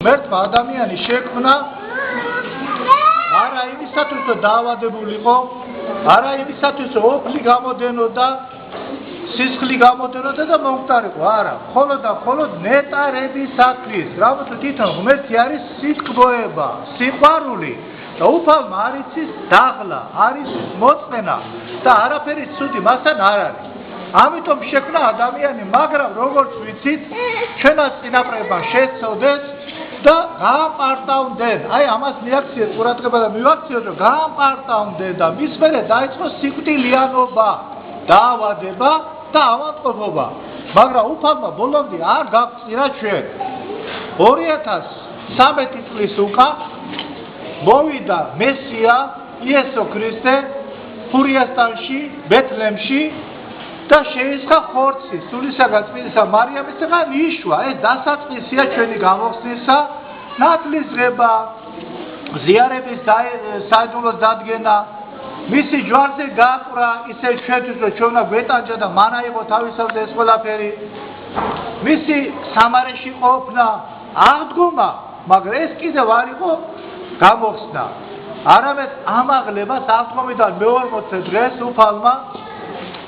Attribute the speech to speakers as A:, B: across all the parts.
A: მერტმა ადამიანი შექმნა არა იმისათვის რომ დაავადებულიყო, არა იმისათვის რომ ოფლი გამოდენოდა, სისხლი გამოდენოდა და მომხდარიყო, არა, მხოლოდ და მხოლოდ ნეტარებისათვის. რამოთუ თვითონ ღმერთი არის სიტყვოება, სიყვარული და უფალმა არ იცის დაღლა, არ იცის მოწმენა და არაფერი ცუდი მასთან არ არის. ამიტომ შექმნა ადამიანი, მაგრამ როგორც ვიცით, ჩვენაც წინაპრებმა შეცოდეს და გააპარტავდნენ. აი ამას მიაქციეს ყურადღება და მივაქციოთ, რომ გააპარტავდნენ და მის მერე დაიწყო სიკვდილიანობა, დაავადება და ავადმყოფობა. მაგრამ უფალმა ბოლომდე არ გაგწირა ჩვენ. 2013 წლის უკან მოვიდა მესია იესო ქრისტე ფურიასტანში, ბეთლემში და შეისხა ხორცი სულისაგან წმინდა მარიამისაგან იშვა. ეს დასაწყისია ჩვენი გამოხსნისა, ნათლისღება, ზიარების საიდუმლო დადგენა, მისი ჯვარზე გაყრა, ისე ჩვენთვის რომ ჩვენ უნდა გვეტანჯა და მან აიღო თავისავზე ეს ყველაფერი. მისი სამარეში ყოფნა, აღდგომა, მაგრამ ეს კიდევ არ იყო გამოხსნა. არამედ ამაღლებას აღდგომიდან მე-40 დღეს უფალმა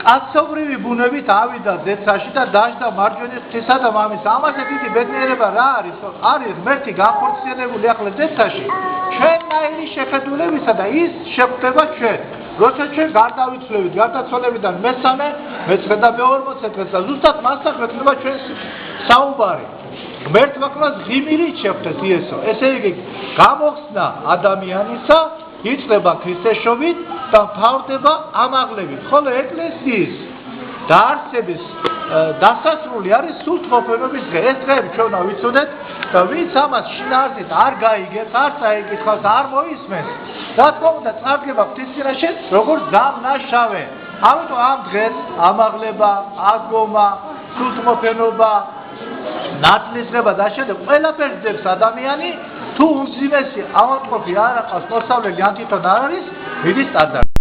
A: კაცობრივი ბუნებით ავიდა ზეცაში და დაждდა მარჯვენა ღვთისა და მამის. ამაზე დიდი ბედნიერება რა არის? არის ღმერთი განხორციელებული ახლა ზეცაში ჩვენნაირი შეხედულებისა და ის შეხვდება ჩვენ. როცა ჩვენ გარდავიცვლებით გარდაცვალებიდან მესამე, მეცხრე და მე-40 დღეს და ზუსტად მასთან გვექნება ჩვენ საუბარი. ღმერთმა კლას ღიმილით შეხვდეს იესო. ესე იგი გამოხსნა ადამიანისა იწყება ქრისტეშობით და მთავრდება ამაღლებით. ხოლო ეკლესიის დაარსების დასასრული არის სულთმოფენობის დღე. ეს დღეები ჩვენ უნდა ვიცოდეთ და ვინც ამას შინაარსით არ გაიგებს, არ წაიკითხავს, არ მოისმენს, რა თქმა უნდა წარდგება ღვთის წინაშე როგორც დამნაშავე. ამიტომ ამ დღეს ამაღლება, აღდგომა, სულთმოფენობა, ნათლისღება და შემდეგ ყველაფერს ძებს ადამიანი. თუ უმძიმესი ავადმყოფი არ აყავს, მოსავლელი ან თვითონ არ არის, მიდის ტაძარში.